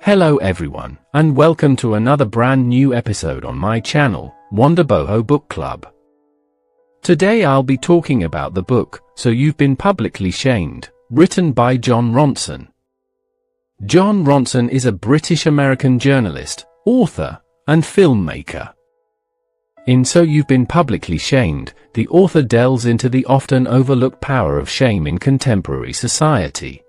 Hello everyone, and welcome to another brand new episode on my channel, Bohemian Book Club. Today I'll be talking about the book, So You've Been Publicly Shamed, written by Jon Ronson. Jon Ronson is a British-American journalist, author, and filmmaker. In So You've Been Publicly Shamed, the author delves into the often overlooked power of shame in contemporary society.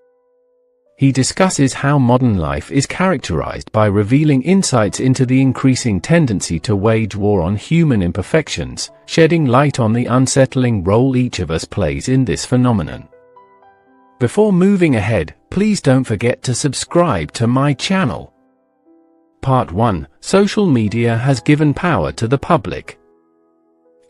He discusses how modern life is characterized by revealing insights into the increasing tendency to wage war on human imperfections, shedding light on the unsettling role each of us plays in this phenomenon. Before moving ahead, please don't forget to subscribe to my channel. Part 1: Social media has given power to the public.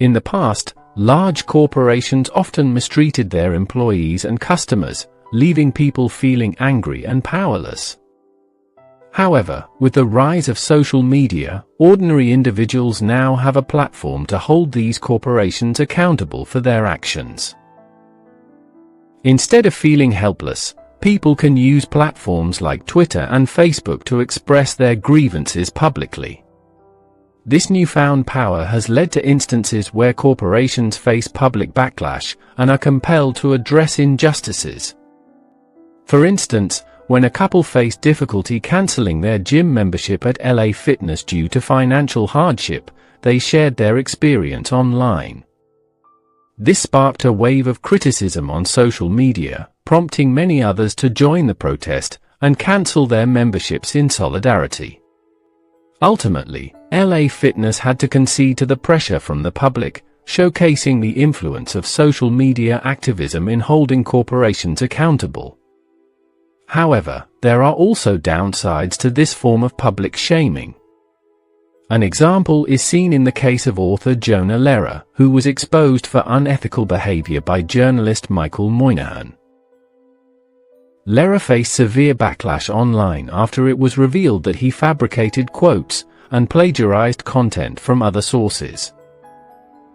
In the past, large corporations often mistreated their employees and customers, leaving people feeling angry and powerless. However, with the rise of social media, ordinary individuals now have a platform to hold these corporations accountable for their actions. Instead of feeling helpless, people can use platforms like Twitter and Facebook to express their grievances publicly. This newfound power has led to instances where corporations face public backlash and are compelled to address injustices. For instance, when a couple faced difficulty canceling their gym membership at LA Fitness due to financial hardship, they shared their experience online. This sparked a wave of criticism on social media, prompting many others to join the protest and cancel their memberships in solidarity. Ultimately, LA Fitness had to concede to the pressure from the public, showcasing the influence of social media activism in holding corporations accountable. However, there are also downsides to this form of public shaming. An example is seen in the case of author Jonah Lehrer, who was exposed for unethical behavior by journalist Michael Moynihan. Lehrer faced severe backlash online after it was revealed that he fabricated quotes and plagiarized content from other sources.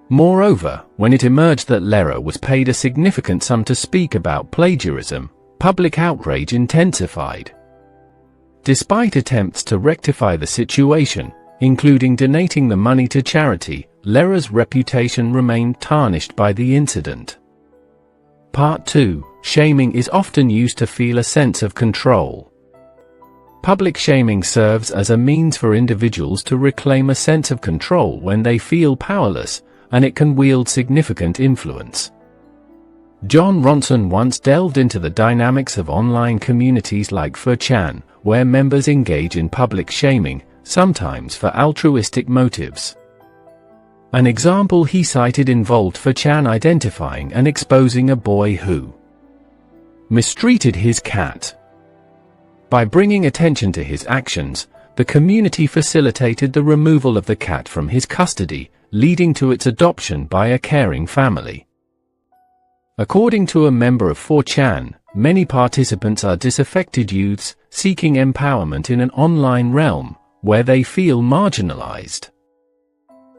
Moreover, when it emerged that Lehrer was paid a significant sum to speak about plagiarism, public outrage intensified. Despite attempts to rectify the situation, including donating the money to charity, Lehrer's reputation remained tarnished by the incident. Part 2: Shaming is often used to feel a sense of control. Public shaming serves as a means for individuals to reclaim a sense of control when they feel powerless, and it can wield significant influence. Jon Ronson once delved into the dynamics of online communities like 4chan, where members engage in public shaming, sometimes for altruistic motives. An example he cited involved 4chan identifying and exposing a boy who mistreated his cat. By bringing attention to his actions, the community facilitated the removal of the cat from his custody, leading to its adoption by a caring family. According to a member of 4chan, many participants are disaffected youths seeking empowerment in an online realm, where they feel marginalized.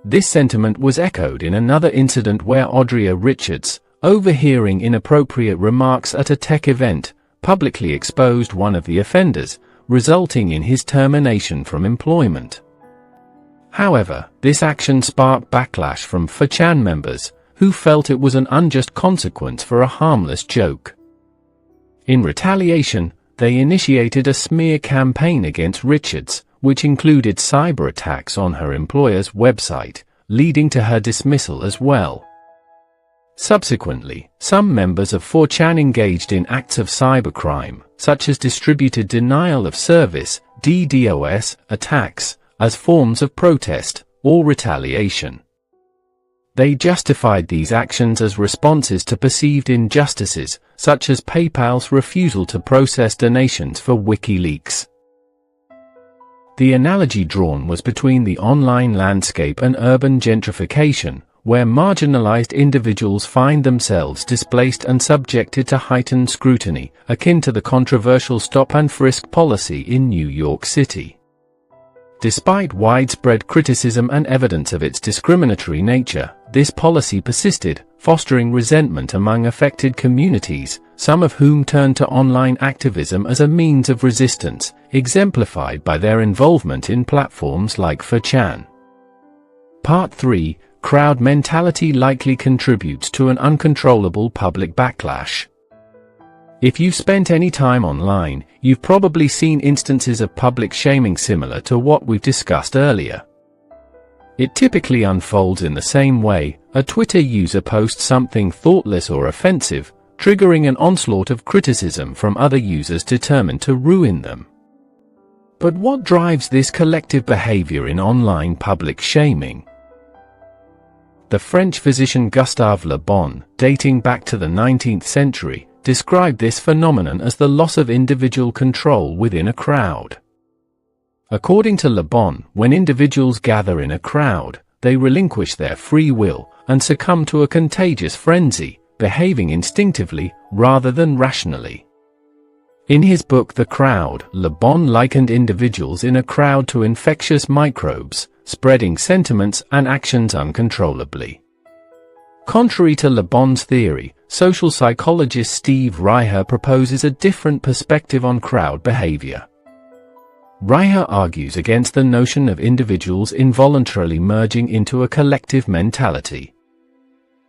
This sentiment was echoed in another incident where Audria Richards, overhearing inappropriate remarks at a tech event, publicly exposed one of the offenders, resulting in his termination from employment. However, this action sparked backlash from 4chan members, who felt it was an unjust consequence for a harmless joke. In retaliation, they initiated a smear campaign against Richards, which included cyber attacks on her employer's website, leading to her dismissal as well. Subsequently, some members of 4chan engaged in acts of cybercrime, such as distributed denial of service (DDoS) attacks, as forms of protest or retaliation. They justified these actions as responses to perceived injustices, such as PayPal's refusal to process donations for WikiLeaks. The analogy drawn was between the online landscape and urban gentrification, where marginalized individuals find themselves displaced and subjected to heightened scrutiny, akin to the controversial stop-and-frisk policy in New York City. Despite widespread criticism and evidence of its discriminatory nature, this policy persisted, fostering resentment among affected communities, some of whom turned to online activism as a means of resistance, exemplified by their involvement in platforms like 4chan. Part 3. Crowd mentality likely contributes to an uncontrollable public backlash. If you've spent any time online, you've probably seen instances of public shaming similar to what we've discussed earlier. It typically unfolds in the same way: a Twitter user posts something thoughtless or offensive, triggering an onslaught of criticism from other users determined to ruin them. But what drives this collective behavior in online public shaming? The French physician Gustave Le Bon, dating back to the 19th century, described this phenomenon as the loss of individual control within a crowd. According to Le Bon, when individuals gather in a crowd, they relinquish their free will and succumb to a contagious frenzy, behaving instinctively rather than rationally. In his book The Crowd, Le Bon likened individuals in a crowd to infectious microbes, spreading sentiments and actions uncontrollably. Contrary to Le Bon's theory, social psychologist Steve Reiher proposes a different perspective on crowd behavior. Reiher argues against the notion of individuals involuntarily merging into a collective mentality.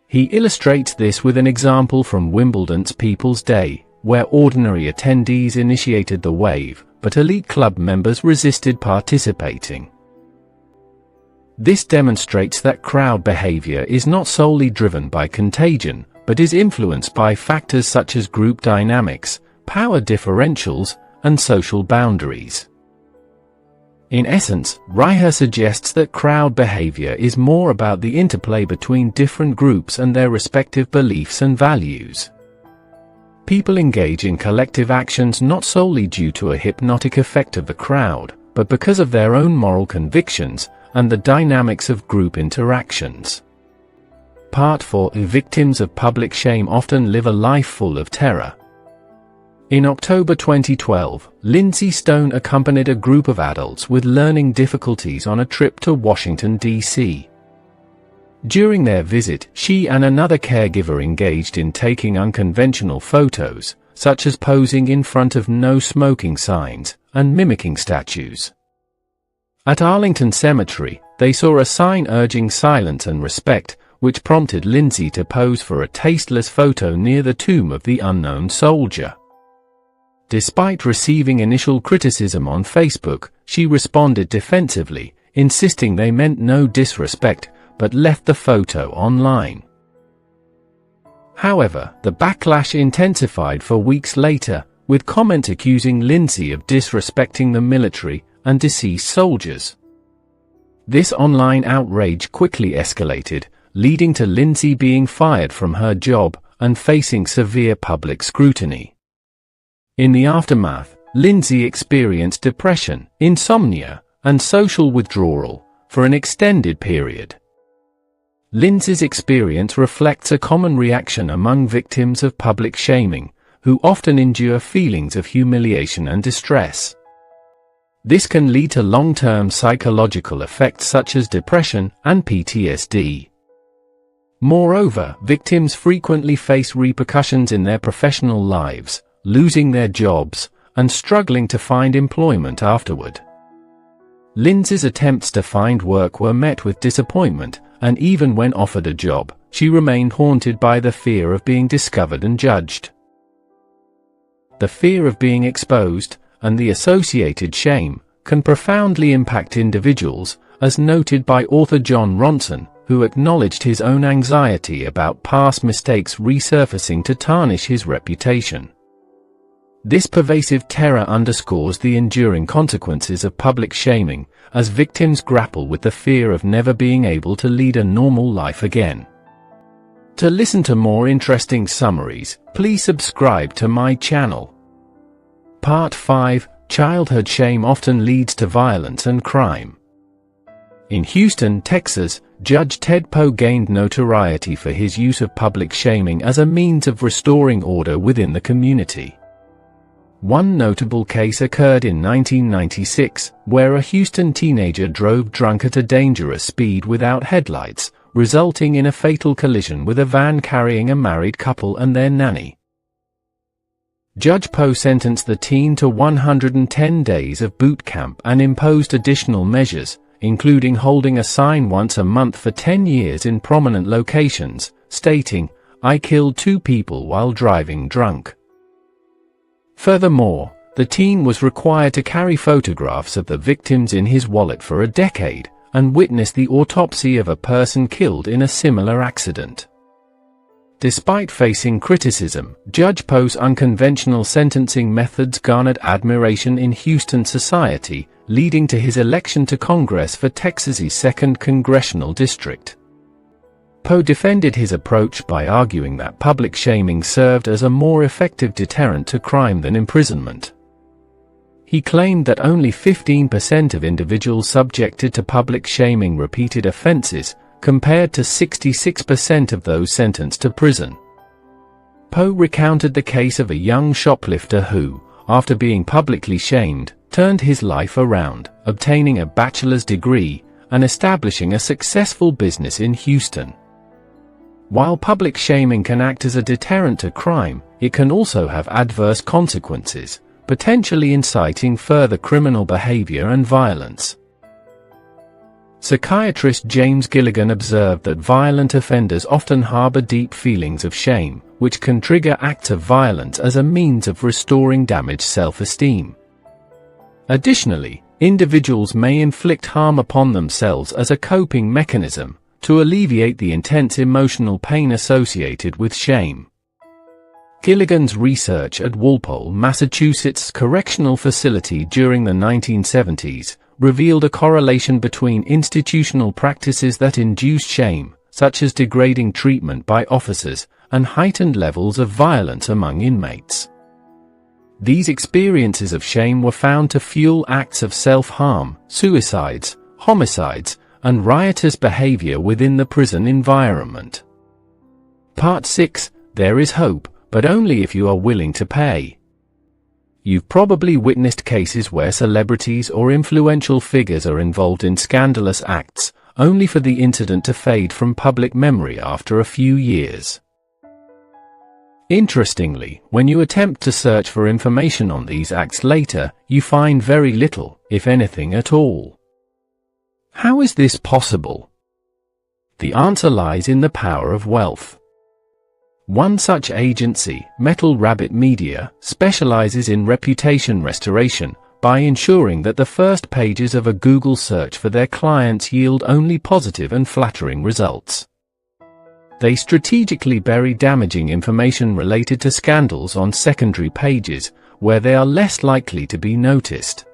He illustrates this with an example from Wimbledon's People's Day, where ordinary attendees initiated the wave, but elite club members resisted participating. This demonstrates that crowd behavior is not solely driven by contagion, but is influenced by factors such as group dynamics, power differentials, and social boundaries. In essence, Reiher suggests that crowd behavior is more about the interplay between different groups and their respective beliefs and values. People engage in collective actions not solely due to a hypnotic effect of the crowd, but because of their own moral convictions and the dynamics of group interactions. Part 4. Victims of public shame often live a life full of terror. In October 2012, Lindsay Stone accompanied a group of adults with learning difficulties on a trip to Washington, D.C. During their visit, she and another caregiver engaged in taking unconventional photos, such as posing in front of no smoking signs and mimicking statues. At Arlington Cemetery, they saw a sign urging silence and respect, which prompted Lindsay to pose for a tasteless photo near the tomb of the unknown soldier. Despite receiving initial criticism on Facebook, she responded defensively, insisting they meant no disrespect, but left the photo online. However, the backlash intensified for weeks later, with comments accusing Lindsay of disrespecting the military and deceased soldiers. This online outrage quickly escalated, leading to Lindsay being fired from her job and facing severe public scrutiny. In the aftermath, Lindsay experienced depression, insomnia, and social withdrawal for an extended period. Lindsay's experience reflects a common reaction among victims of public shaming, who often endure feelings of humiliation and distress. This can lead to long-term psychological effects such as depression and PTSD. Moreover, victims frequently face repercussions in their professional lives, losing their jobs, and struggling to find employment afterward. Lindsay's attempts to find work were met with disappointment, and even when offered a job, she remained haunted by the fear of being discovered and judged. The fear of being exposed, and the associated shame, can profoundly impact individuals, as noted by author Jon Ronson, who acknowledged his own anxiety about past mistakes resurfacing to tarnish his reputation. This pervasive terror underscores the enduring consequences of public shaming, as victims grapple with the fear of never being able to lead a normal life again. To listen to more interesting summaries, please subscribe to my channel. Part 5. Childhood shame often leads to violence and crime. In Houston, Texas, Judge Ted Poe gained notoriety for his use of public shaming as a means of restoring order within the community. One notable case occurred in 1996, where a Houston teenager drove drunk at a dangerous speed without headlights, resulting in a fatal collision with a van carrying a married couple and their nanny. Judge Poe sentenced the teen to 110 days of boot camp and imposed additional measures, including holding a sign once a month for 10 years in prominent locations, stating, "I killed 2 people while driving drunk." Furthermore, the teen was required to carry photographs of the victims in his wallet for a decade, and witness the autopsy of a person killed in a similar accident. Despite facing criticism, Judge Poe's unconventional sentencing methods garnered admiration in Houston society, leading to his election to Congress for Texas's 2nd Congressional District. Poe defended his approach by arguing that public shaming served as a more effective deterrent to crime than imprisonment. He claimed that only 15% of individuals subjected to public shaming repeated offenses, compared to 66% of those sentenced to prison. Poe recounted the case of a young shoplifter who, after being publicly shamed, turned his life around, obtaining a bachelor's degree, and establishing a successful business in Houston. While public shaming can act as a deterrent to crime, it can also have adverse consequences, potentially inciting further criminal behavior and violence. Psychiatrist James Gilligan observed that violent offenders often harbor deep feelings of shame, which can trigger acts of violence as a means of restoring damaged self-esteem. Additionally, individuals may inflict harm upon themselves as a coping mechanism, to alleviate the intense emotional pain associated with shame. Gilligan's research at Walpole, Massachusetts correctional facility during the 1970s revealed a correlation between institutional practices that induce shame, such as degrading treatment by officers, and heightened levels of violence among inmates. These experiences of shame were found to fuel acts of self-harm, suicides, homicides, and riotous behavior within the prison environment. Part 6. There is hope, but only if you are willing to pay. You've probably witnessed cases where celebrities or influential figures are involved in scandalous acts, only for the incident to fade from public memory after a few years. Interestingly, when you attempt to search for information on these acts later, you find very little, if anything at all. How is this possible? The answer lies in the power of wealth. One such agency, Metal Rabbit Media, specializes in reputation restoration by ensuring that the first pages of a Google search for their clients yield only positive and flattering results. They strategically bury damaging information related to scandals on secondary pages, where they are less likely to be noticed.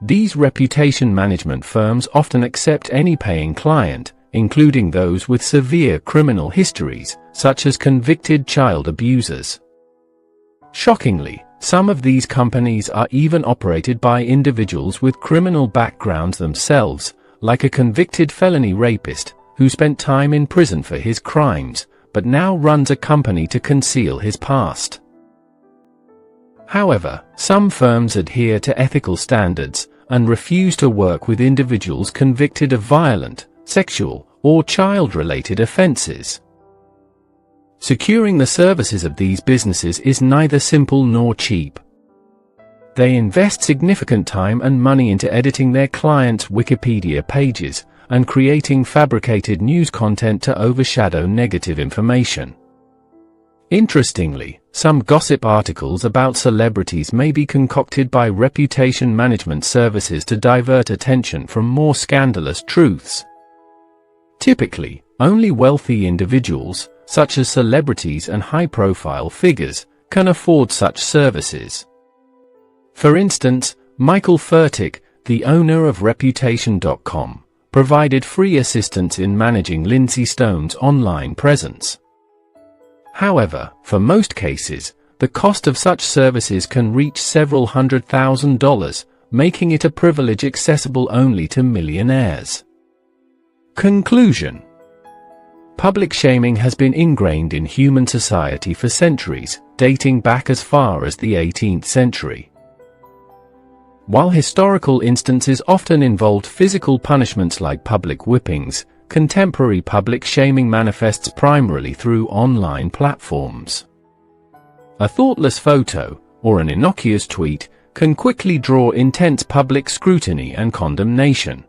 These reputation management firms often accept any paying client, including those with severe criminal histories, such as convicted child abusers. Shockingly, some of these companies are even operated by individuals with criminal backgrounds themselves, like a convicted felony rapist, who spent time in prison for his crimes, but now runs a company to conceal his past. However, some firms adhere to ethical standards and refuse to work with individuals convicted of violent, sexual, or child-related offenses. Securing the services of these businesses is neither simple nor cheap. They invest significant time and money into editing their clients' Wikipedia pages and creating fabricated news content to overshadow negative information. Interestingly, some gossip articles about celebrities may be concocted by reputation management services to divert attention from more scandalous truths. Typically, only wealthy individuals, such as celebrities and high-profile figures, can afford such services. For instance, Michael Furtick, the owner of Reputation.com, provided free assistance in managing Lindsay Stone's online presence. However, for most cases, the cost of such services can reach several $100,000, making it a privilege accessible only to millionaires. Conclusion. Public shaming has been ingrained in human society for centuries, dating back as far as the 18th century. While historical instances often involved physical punishments like public whippings, contemporary public shaming manifests primarily through online platforms. A thoughtless photo, or an innocuous tweet, can quickly draw intense public scrutiny and condemnation.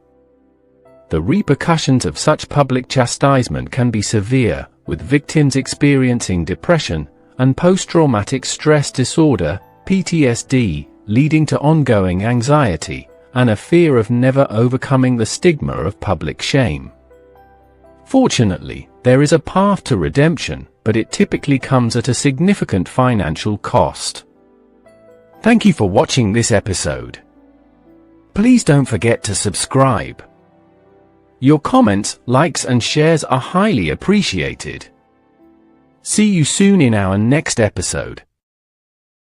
The repercussions of such public chastisement can be severe, with victims experiencing depression and post-traumatic stress disorder, PTSD, leading to ongoing anxiety and a fear of never overcoming the stigma of public shame. Fortunately, there is a path to redemption, but it typically comes at a significant financial cost. Thank you for watching this episode. Please don't forget to subscribe. Your comments, likes and shares are highly appreciated. See you soon in our next episode.